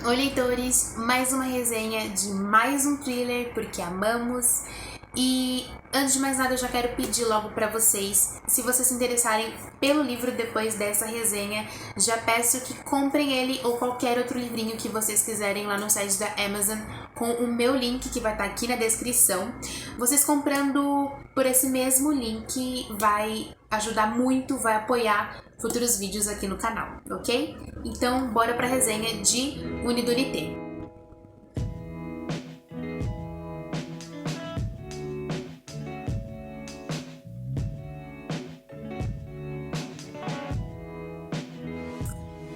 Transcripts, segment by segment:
Oi, leitores! Mais uma resenha de mais um thriller, porque amamos. E antes de mais nada, eu já quero pedir logo pra vocês, se vocês se interessarem pelo livro depois dessa resenha, já peço que comprem ele ou qualquer outro livrinho que vocês quiserem lá no site da Amazon, com o meu link que vai estar aqui na descrição. Vocês comprando por esse mesmo link vai ajudar muito, vai apoiar futuros vídeos aqui no canal, ok? Então, bora pra resenha de Unidunité.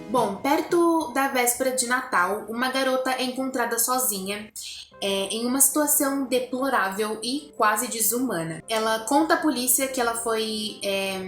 Bom, perto da véspera de Natal, uma garota é encontrada sozinha em uma situação deplorável e quase desumana. Ela conta à polícia que ela foi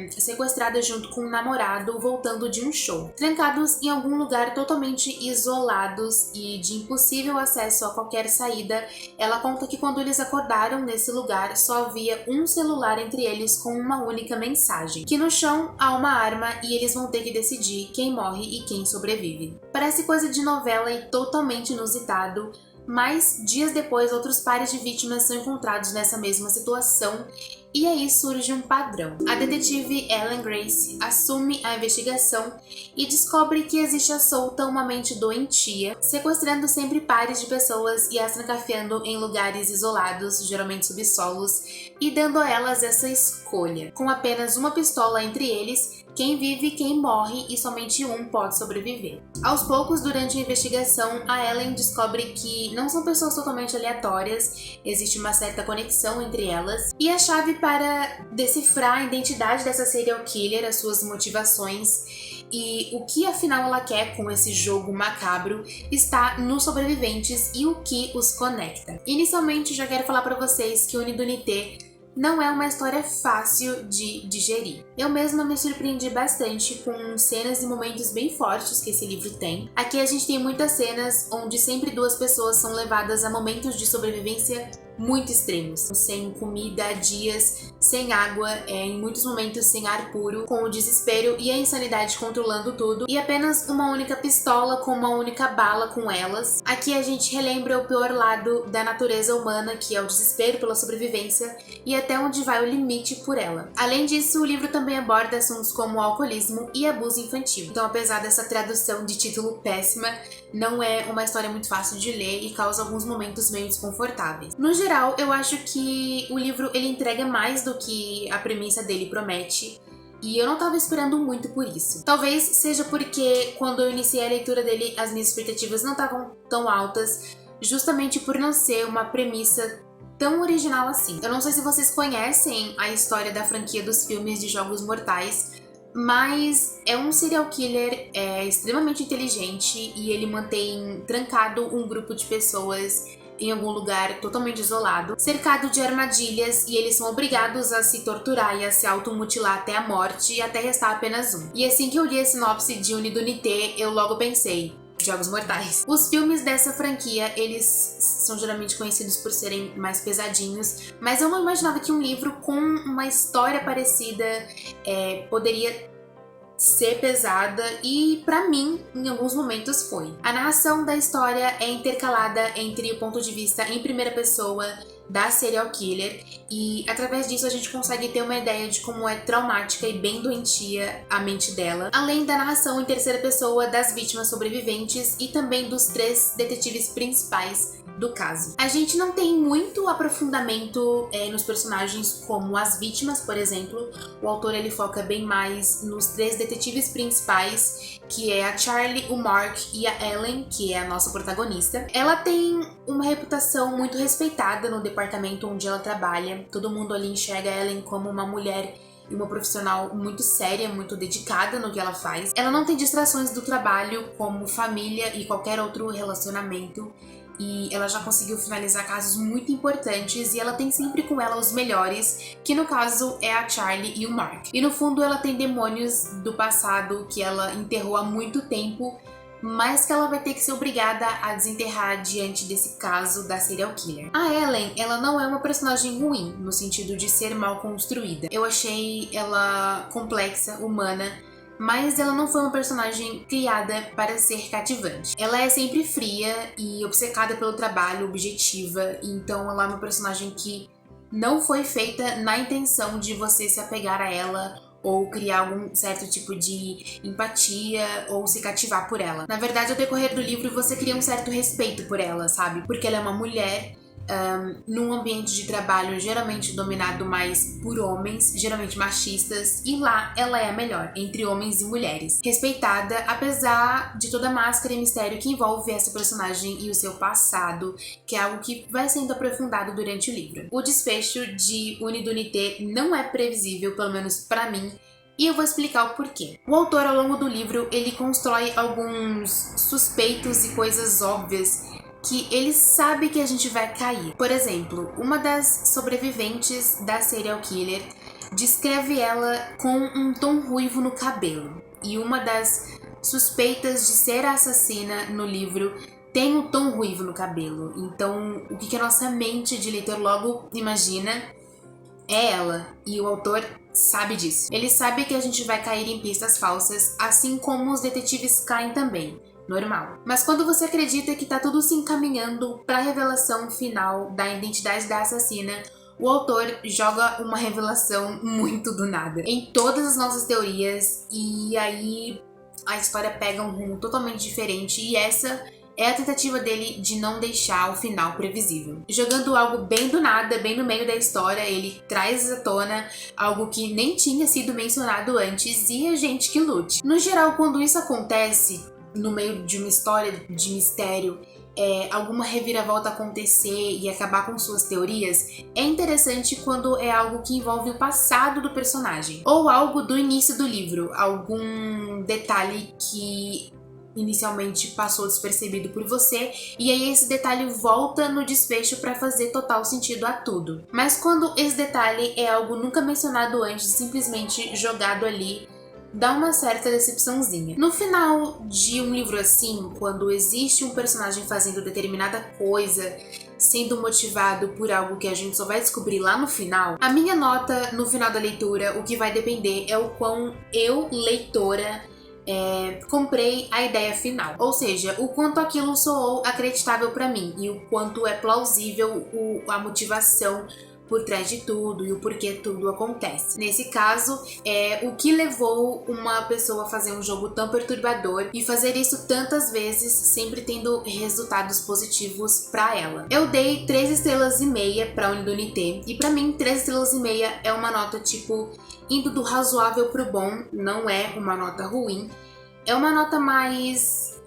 sequestrada junto com um namorado voltando de um show. Trancados em algum lugar totalmente isolados e de impossível acesso a qualquer saída, ela conta que quando eles acordaram nesse lugar só havia um celular entre eles com uma única mensagem: que no chão há uma arma e eles vão ter que decidir quem morre e quem sobrevive. Parece coisa de novela e totalmente inusitado, mas dias depois outros pares de vítimas são encontrados nessa mesma situação e aí surge um padrão. A detetive Ellen Grace assume a investigação e descobre que existe à solta uma mente doentia, sequestrando sempre pares de pessoas e as trancafiando em lugares isolados, geralmente subsolos, e dando a elas essa escolha. Com apenas uma pistola entre eles, quem vive, quem morre e somente um pode sobreviver. Aos poucos, durante a investigação, a Ellen descobre que não são pessoas totalmente aleatórias, existe uma certa conexão entre elas, e a chave para decifrar a identidade dessa serial killer, as suas motivações e o que afinal ela quer com esse jogo macabro está nos sobreviventes e o que os conecta. Inicialmente, já quero falar para vocês que Unidunité não é uma história fácil de digerir. Eu mesma me surpreendi bastante com cenas e momentos bem fortes que esse livro tem. Aqui a gente tem muitas cenas onde sempre duas pessoas são levadas a momentos de sobrevivência muito extremos, sem comida há dias, sem água, em muitos momentos sem ar puro, com o desespero e a insanidade controlando tudo, e apenas uma única pistola com uma única bala com elas. Aqui a gente relembra o pior lado da natureza humana, que é o desespero pela sobrevivência e até onde vai o limite por ela. Além disso, o livro também aborda assuntos como alcoolismo e abuso infantil. Então, apesar dessa tradução de título péssima, não é uma história muito fácil de ler e causa alguns momentos meio desconfortáveis. No geral, eu acho que o livro ele entrega mais do que a premissa dele promete, e eu não estava esperando muito por isso. Talvez seja porque quando eu iniciei a leitura dele, as minhas expectativas não estavam tão altas, justamente por não ser uma premissa tão original assim. Eu não sei se vocês conhecem a história da franquia dos filmes de Jogos Mortais, mas é um serial killer extremamente inteligente e ele mantém trancado um grupo de pessoas em algum lugar totalmente isolado, cercado de armadilhas, e eles são obrigados a se torturar e a se automutilar até a morte, até restar apenas um. E assim que eu li a sinopse de Unidunité, eu logo pensei: Jogos Mortais. Os filmes dessa franquia, eles são geralmente conhecidos por serem mais pesadinhos, mas eu não imaginava que um livro com uma história parecida poderia ser pesada, e pra mim, em alguns momentos foi. A narração da história é intercalada entre o ponto de vista em primeira pessoa da serial killer, e através disso a gente consegue ter uma ideia de como é traumática e bem doentia a mente dela, além da narração em terceira pessoa das vítimas sobreviventes e também dos três detetives principais do caso. A gente não tem muito aprofundamento nos personagens como as vítimas, por exemplo. O autor ele foca bem mais nos três detetives principais, que é a Charlie, o Mark e a Ellen, que é a nossa protagonista. Ela tem uma reputação muito respeitada no departamento onde ela trabalha. Todo mundo ali enxerga a Ellen como uma mulher e uma profissional muito séria, muito dedicada no que ela faz. Ela não tem distrações do trabalho, como família e qualquer outro relacionamento, e ela já conseguiu finalizar casos muito importantes, e ela tem sempre com ela os melhores, que no caso é a Charlie e o Mark. E no fundo ela tem demônios do passado que ela enterrou há muito tempo, mas que ela vai ter que ser obrigada a desenterrar diante desse caso da serial killer. A Ellen, ela não é uma personagem ruim, no sentido de ser mal construída. Eu achei ela complexa, humana, mas ela não foi uma personagem criada para ser cativante. Ela é sempre fria e obcecada pelo trabalho, objetiva, então ela é uma personagem que não foi feita na intenção de você se apegar a ela ou criar algum certo tipo de empatia ou se cativar por ela. Na verdade, ao decorrer do livro, você cria um certo respeito por ela, sabe? Porque ela é uma mulher num ambiente de trabalho geralmente dominado mais por homens, geralmente machistas, e lá ela é a melhor, entre homens e mulheres. Respeitada, apesar de toda a máscara e mistério que envolve essa personagem e o seu passado, que é algo que vai sendo aprofundado durante o livro. O desfecho de Unidunité não é previsível, pelo menos pra mim, e eu vou explicar o porquê. O autor, ao longo do livro, ele constrói alguns suspeitos e coisas óbvias que ele sabe que a gente vai cair. Por exemplo, uma das sobreviventes da serial killer descreve ela com um tom ruivo no cabelo. E uma das suspeitas de ser a assassina no livro tem um tom ruivo no cabelo. Então, o que a nossa mente de leitor logo imagina é ela. E o autor sabe disso. Ele sabe que a gente vai cair em pistas falsas, assim como os detetives caem também. Normal. Mas quando você acredita que tá tudo se encaminhando para a revelação final da identidade da assassina, o autor joga uma revelação muito do nada em todas as nossas teorias, e aí a história pega um rumo totalmente diferente, e essa é a tentativa dele de não deixar o final previsível. Jogando algo bem do nada, bem no meio da história, ele traz à tona algo que nem tinha sido mencionado antes, e a gente que lute. No geral, quando isso acontece no meio de uma história de mistério, alguma reviravolta acontecer e acabar com suas teorias, é interessante quando é algo que envolve o passado do personagem, ou algo do início do livro, algum detalhe que inicialmente passou despercebido por você, e aí esse detalhe volta no desfecho para fazer total sentido a tudo. Mas quando esse detalhe é algo nunca mencionado antes, simplesmente jogado ali, dá uma certa decepçãozinha. No final de um livro assim, quando existe um personagem fazendo determinada coisa, sendo motivado por algo que a gente só vai descobrir lá no final, a minha nota no final da leitura, o que vai depender é o quão eu, leitora, comprei a ideia final. Ou seja, o quanto aquilo soou acreditável pra mim e o quanto é plausível a motivação por trás de tudo e o porquê tudo acontece. Nesse caso, é o que levou uma pessoa a fazer um jogo tão perturbador e fazer isso tantas vezes, sempre tendo resultados positivos pra ela. Eu dei 3,5 estrelas pra Unidunité, e pra mim 3,5 estrelas é uma nota tipo indo do razoável pro bom, não é uma nota ruim. É uma nota mais...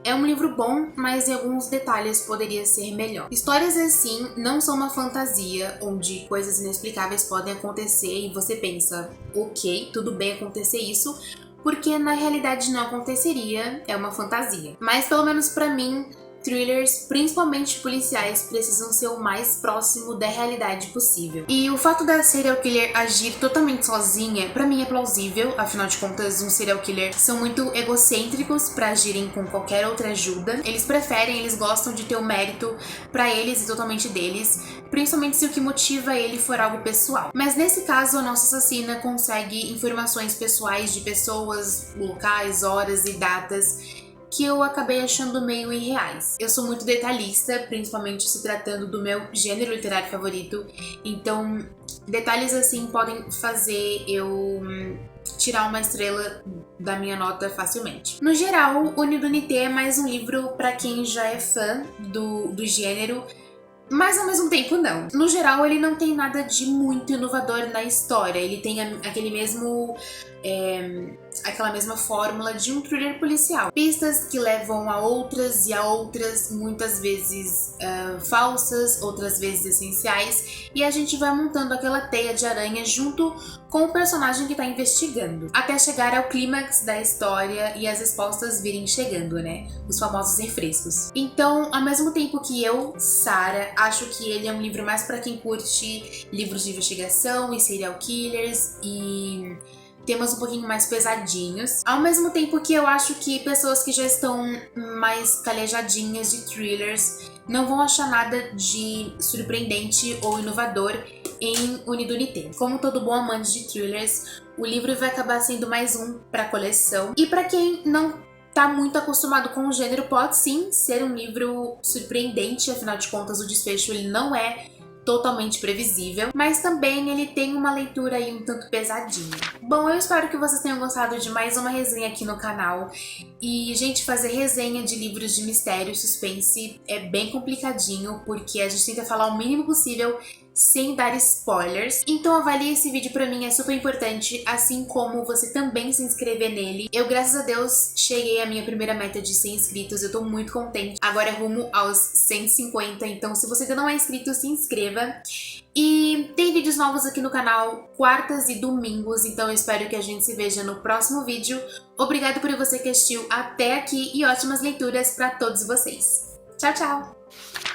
é um livro bom, mas em alguns detalhes poderia ser melhor. Histórias assim não são uma fantasia, onde coisas inexplicáveis podem acontecer e você pensa, ok, tudo bem acontecer isso, porque na realidade não aconteceria, é uma fantasia. Mas pelo menos pra mim, thrillers, principalmente policiais, precisam ser o mais próximo da realidade possível. E o fato da serial killer agir totalmente sozinha, pra mim é plausível, afinal de contas, um serial killer são muito egocêntricos pra agirem com qualquer outra ajuda. Eles gostam de ter o mérito pra eles e totalmente deles, principalmente se o que motiva ele for algo pessoal. Mas nesse caso, a nossa assassina consegue informações pessoais de pessoas, locais, horas e datas que eu acabei achando meio irreais. Eu sou muito detalhista, principalmente se tratando do meu gênero literário favorito, então detalhes assim podem fazer eu tirar uma estrela da minha nota facilmente. No geral, Unidunité é mais um livro para quem já é fã do gênero, mas ao mesmo tempo não. No geral, ele não tem nada de muito inovador na história, ele tem aquele mesmo... aquela mesma fórmula de um thriller policial. Pistas que levam a outras e a outras, muitas vezes falsas, outras vezes essenciais, e a gente vai montando aquela teia de aranha junto com o personagem que está investigando, até chegar ao clímax da história e as respostas virem chegando, né? Os famosos refrescos. Então, ao mesmo tempo que eu, Sarah, acho que ele é um livro mais para quem curte livros de investigação e serial killers e temas um pouquinho mais pesadinhos. Ao mesmo tempo que eu acho que pessoas que já estão mais calejadinhas de thrillers não vão achar nada de surpreendente ou inovador em Unidunité. Como todo bom amante de thrillers, o livro vai acabar sendo mais um para a coleção. E para quem não tá muito acostumado com o gênero, pode sim ser um livro surpreendente, afinal de contas o desfecho ele não é totalmente previsível, mas também ele tem uma leitura aí um tanto pesadinha. Bom, eu espero que vocês tenham gostado de mais uma resenha aqui no canal. E, gente, fazer resenha de livros de mistério e suspense é bem complicadinho, porque a gente tenta falar o mínimo possível sem dar spoilers. Então avalie esse vídeo, pra mim é super importante, assim como você também se inscrever nele. Eu, graças a Deus, cheguei à minha primeira meta de 100 inscritos, eu tô muito contente. Agora é rumo aos 150, então se você ainda não é inscrito, se inscreva. E tem vídeos novos aqui no canal, quartas e domingos, então eu espero que a gente se veja no próximo vídeo. Obrigada por você que assistiu até aqui e ótimas leituras pra todos vocês. Tchau, tchau!